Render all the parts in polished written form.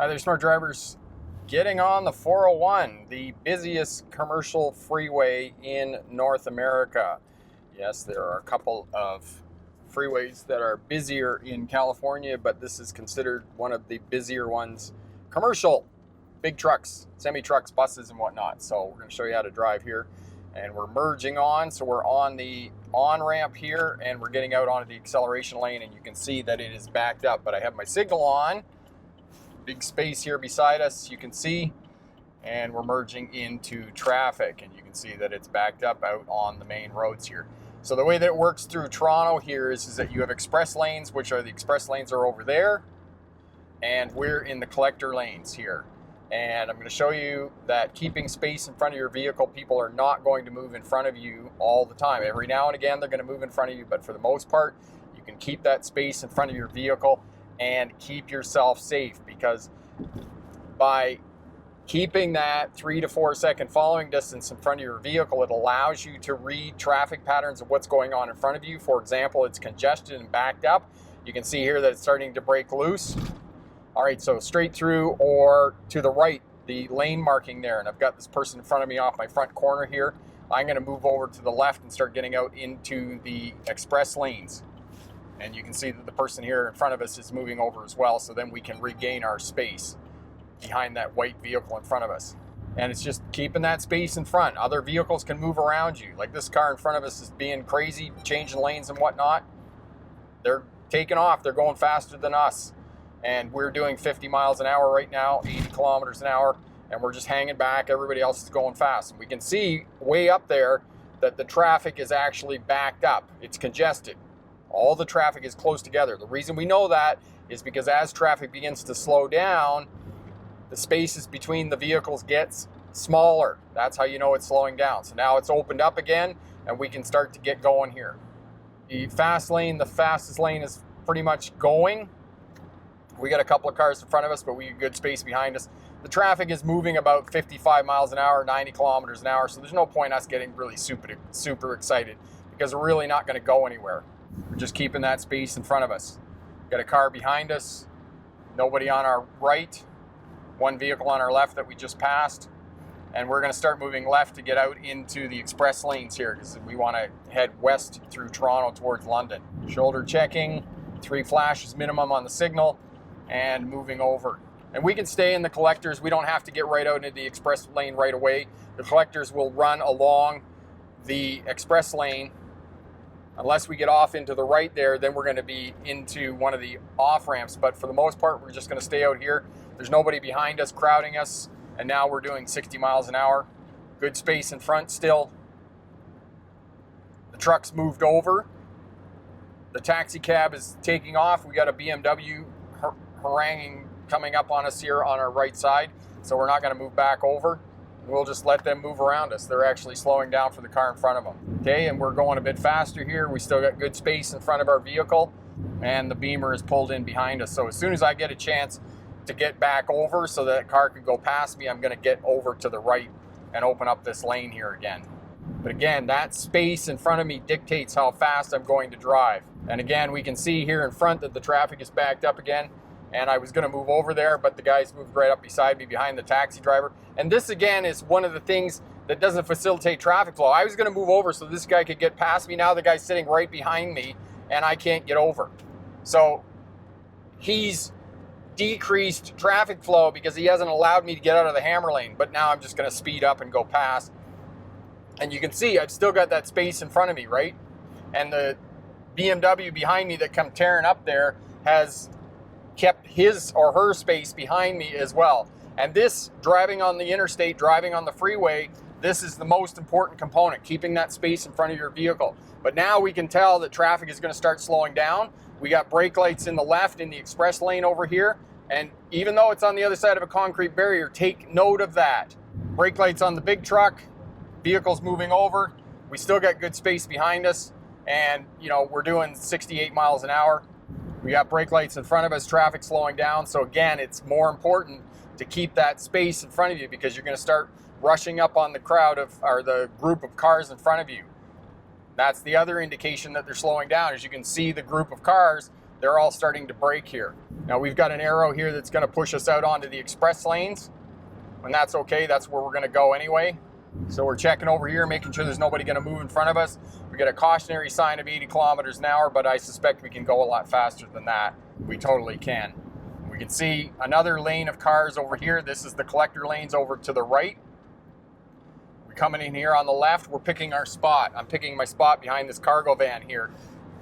Hi there, smart drivers. Getting on the 401, the busiest commercial freeway in North America. Yes, there are a couple of freeways that are busier in California, but this is considered one of the busier ones. Commercial, big trucks, semi-trucks, buses, and whatnot. So we're going to show you how to drive here. And we're merging on, so we're on the on-ramp here, and we're getting out onto the acceleration lane, and you can see that it is backed up. But I have my signal on. Big space here beside us, you can see, and we're merging into traffic, and you can see that it's backed up out on the main roads here. So the way that it works through Toronto here is that you have express lanes, which are the express lanes are over there, and we're in the collector lanes here. And I'm going to show you that keeping space in front of your vehicle, people are not going to move in front of you all the time. Every now and again they're going to move in front of you, but for the most part you can keep that space in front of your vehicle and keep yourself safe, because by keeping that 3 to 4 second following distance in front of your vehicle, it allows you to read traffic patterns of what's going on in front of you. For example, it's congested and backed up. You can see here that it's starting to break loose. All right, so straight through or to the right, the lane marking there, and I've got this person in front of me off my front corner here. I'm going to move over to the left and start getting out into the express lanes. And you can see that the person here in front of us is moving over as well, so then we can regain our space behind that white vehicle in front of us. And it's just keeping that space in front. Other vehicles can move around you. Like this car in front of us is being crazy, changing lanes and whatnot. They're taking off. They're going faster than us. And we're doing 50 miles an hour right now, 80 kilometers an hour, and we're just hanging back. Everybody else is going fast. And we can see way up there that the traffic is actually backed up. It's congested. All the traffic is close together. The reason we know that is because as traffic begins to slow down, the spaces between the vehicles gets smaller. That's how you know it's slowing down. So now it's opened up again, and we can start to get going here. The fast lane, the fastest lane is pretty much going. We got a couple of cars in front of us, but we got good space behind us. The traffic is moving about 55 miles an hour, 90 kilometers an hour, so there's no point us getting really super excited, because we're really not going to go anywhere. We're just keeping that space in front of us. Got a car behind us, nobody on our right, one vehicle on our left that we just passed, and we're going to start moving left to get out into the express lanes here, because we want to head west through Toronto towards London. Shoulder checking, 3 flashes minimum on the signal, and moving over. And we can stay in the collectors. We don't have to get right out into the express lane right away. The collectors will run along the express lane. Unless we get off into the right there, then we're going to be into one of the off ramps. But for the most part, we're just going to stay out here. There's nobody behind us crowding us. And now we're doing 60 miles an hour. Good space in front still. The truck's moved over. The taxi cab is taking off. We got a BMW haranguing coming up on us here on our right side. So we're not going to move back over. We'll just let them move around us. They're actually slowing down for the car in front of them. Okay, and we're going a bit faster here. We still got good space in front of our vehicle, and the Beamer is pulled in behind us. So as soon as I get a chance to get back over so that car can go past me, I'm going to get over to the right and open up this lane here again. But again, that space in front of me dictates how fast I'm going to drive. And again, we can see here in front that the traffic is backed up again. And I was going to move over there, but the guys moved right up beside me behind the taxi driver. And this, again, is one of the things that doesn't facilitate traffic flow. I was going to move over so this guy could get past me. Now the guy's sitting right behind me, and I can't get over. So he's decreased traffic flow because he hasn't allowed me to get out of the hammer lane. But now I'm just going to speed up and go past. And you can see I've still got that space in front of me, right? And the BMW behind me that come tearing up there has kept his or her space behind me as well. And this, driving on the interstate, driving on the freeway, this is the most important component, keeping that space in front of your vehicle. But now we can tell that traffic is going to start slowing down. We got brake lights in the left in the express lane over here. And even though it's on the other side of a concrete barrier, take note of that. Brake lights on the big truck, vehicles moving over. We still got good space behind us. And, you know, we're doing 68 miles an hour. We got brake lights in front of us, traffic slowing down. So again, it's more important to keep that space in front of you, because you're going to start rushing up on the crowd of, or the group of cars in front of you. That's the other indication that they're slowing down. As you can see, the group of cars, they're all starting to brake here. Now we've got an arrow here that's going to push us out onto the express lanes, and that's okay. That's where we're going to go anyway. So we're checking over here, making sure there's nobody going to move in front of us. We got a cautionary sign of 80 kilometers an hour, but I suspect we can go a lot faster than that. We totally can. We can see another lane of cars over here. This is the collector lanes over to the right. We're coming in here on the left. We're picking our spot. I'm picking my spot behind this cargo van here.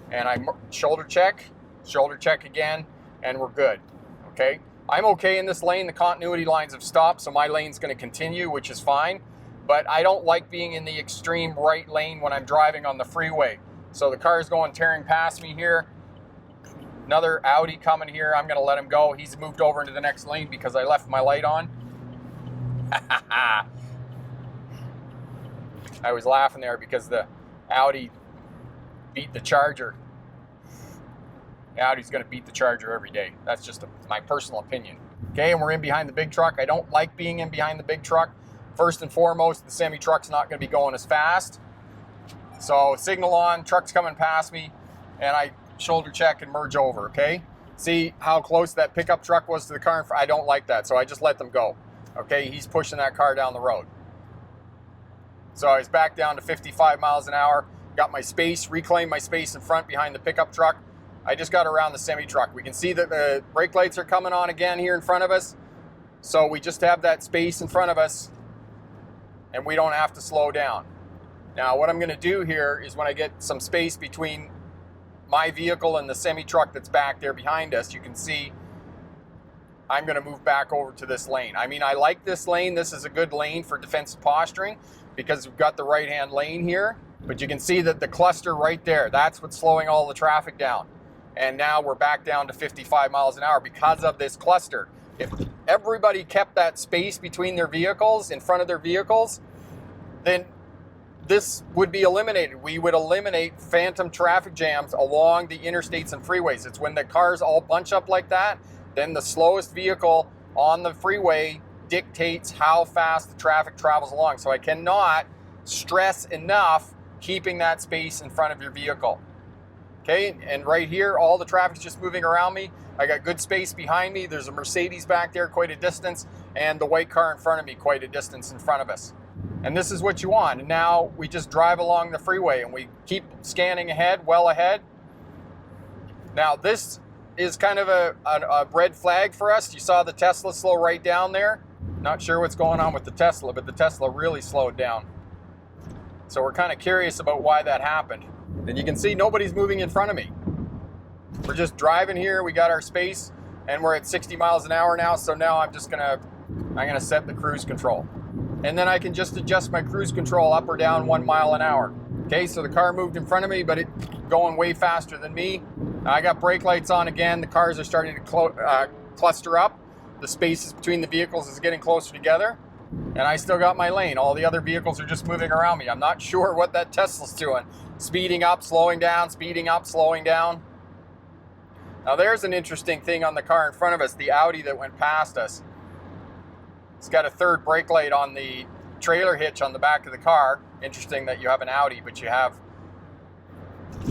And I shoulder check again, and we're good, okay? I'm okay in this lane. The continuity lines have stopped, so my lane's gonna continue, which is fine. But I don't like being in the extreme right lane when I'm driving on the freeway. So the car's going tearing past me here. Another Audi coming here. I'm gonna let him go. He's moved over into the next lane because I left my light on. I was laughing there because the Audi beat the Charger. Audi's gonna beat the Charger every day. That's just my personal opinion. Okay, and we're in behind the big truck. I don't like being in behind the big truck. First and foremost, the semi-truck's not gonna be going as fast. So signal on, truck's coming past me, and I shoulder check and merge over, okay? See how close that pickup truck was to the car in front? I don't like that, so I just let them go. Okay, he's pushing that car down the road. So I was back down to 55 miles an hour, got my space, reclaimed my space in front behind the pickup truck. I just got around the semi-truck. We can see that the brake lights are coming on again here in front of us. So we just have that space in front of us, and we don't have to slow down. Now what I'm gonna do here is when I get some space between my vehicle and the semi-truck that's back there behind us, you can see I'm gonna move back over to this lane. I mean, I like this lane. This is a good lane for defensive posturing because we've got the right-hand lane here, but you can see that the cluster right there, that's what's slowing all the traffic down. And now we're back down to 55 miles an hour because of this cluster. If everybody kept that space between their vehicles, in front of their vehicles, then this would be eliminated. We would eliminate phantom traffic jams along the interstates and freeways. It's when the cars all bunch up like that, then the slowest vehicle on the freeway dictates how fast the traffic travels along. So I cannot stress enough keeping that space in front of your vehicle. Okay, and right here, all the traffic's just moving around me. I got good space behind me. There's a Mercedes back there, quite a distance, and the white car in front of me, quite a distance in front of us. And this is what you want. And now we just drive along the freeway and we keep scanning ahead, well ahead. Now this is kind of a red flag for us. You saw the Tesla slow right down there. Not sure what's going on with the Tesla, but the Tesla really slowed down. So we're kind of curious about why that happened. And you can see nobody's moving in front of me. We're just driving here. We got our space and we're at 60 miles an hour now. So now I'm gonna set the cruise control. And then I can just adjust my cruise control up or down 1 mile an hour. Okay, so the car moved in front of me, but it's going way faster than me. I got brake lights on again. The cars are starting to cluster up. The spaces between the vehicles is getting closer together. And I still got my lane. All the other vehicles are just moving around me. I'm not sure what that Tesla's doing. Speeding up, slowing down, speeding up, slowing down. Now there's an interesting thing on the car in front of us, the Audi that went past us. It's got a third brake light on the trailer hitch on the back of the car. Interesting that you have an Audi, but you have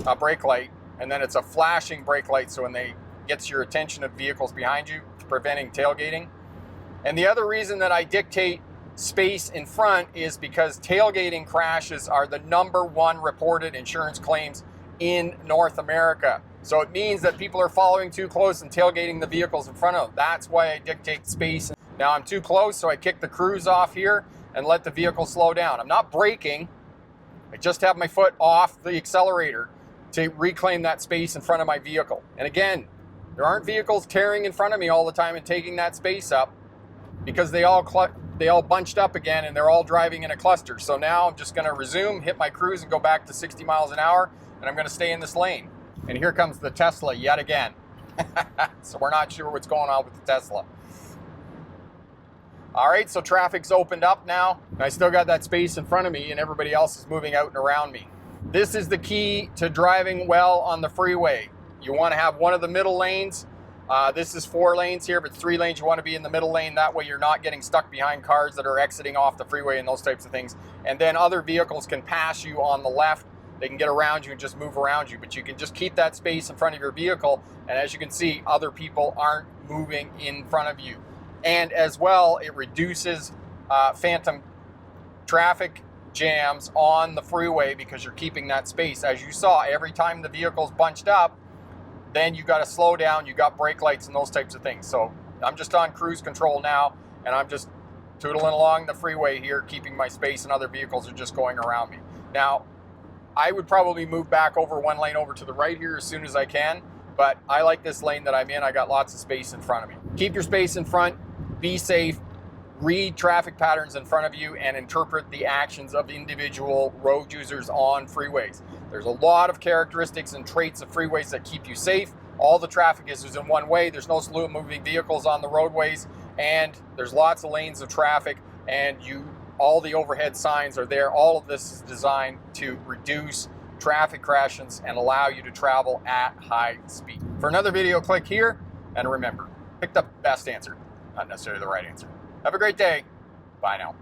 a brake light, and then it's a flashing brake light, so when they gets your attention of vehicles behind you, preventing tailgating. And the other reason that I dictate space in front is because tailgating crashes are the #1 reported insurance claims in North America. So it means that people are following too close and tailgating the vehicles in front of them. That's why I dictate space. Now I'm too close, so I kick the cruise off here and let the vehicle slow down. I'm not braking. I just have my foot off the accelerator to reclaim that space in front of my vehicle. And again, there aren't vehicles tearing in front of me all the time and taking that space up because they all bunched up again and they're all driving in a cluster. So now I'm just gonna resume, hit my cruise and go back to 60 miles an hour, and I'm gonna stay in this lane. And here comes the Tesla yet again. So we're not sure what's going on with the Tesla. All right, so traffic's opened up now. I still got that space in front of me and everybody else is moving out and around me. This is the key to driving well on the freeway. You wanna have one of the middle lanes. This is 4 lanes here, but 3 lanes. You wanna be in the middle lane. That way you're not getting stuck behind cars that are exiting off the freeway and those types of things. And then other vehicles can pass you on the left they can get around you and just move around you, but you can just keep that space in front of your vehicle, and as you can see, other people aren't moving in front of you. And as well, it reduces phantom traffic jams on the freeway because you're keeping that space. As you saw, every time the vehicle's bunched up, then you got to slow down, you got brake lights and those types of things. So I'm just on cruise control now, and I'm just tootling along the freeway here, keeping my space, and other vehicles are just going around me. Now, I would probably move back over one lane over to the right here as soon as I can, but I like this lane that I'm in. I got lots of space in front of me. Keep your space in front, be safe, read traffic patterns in front of you, and interpret the actions of individual road users on freeways. There's a lot of characteristics and traits of freeways that keep you safe. All the traffic is in one way. There's no slow moving vehicles on the roadways, and there's lots of lanes of traffic, and all the overhead signs are there. All of this is designed to reduce traffic crashes and allow you to travel at high speed. For another video, click here, and remember, pick the best answer, not necessarily the right answer. Have a great day. Bye now.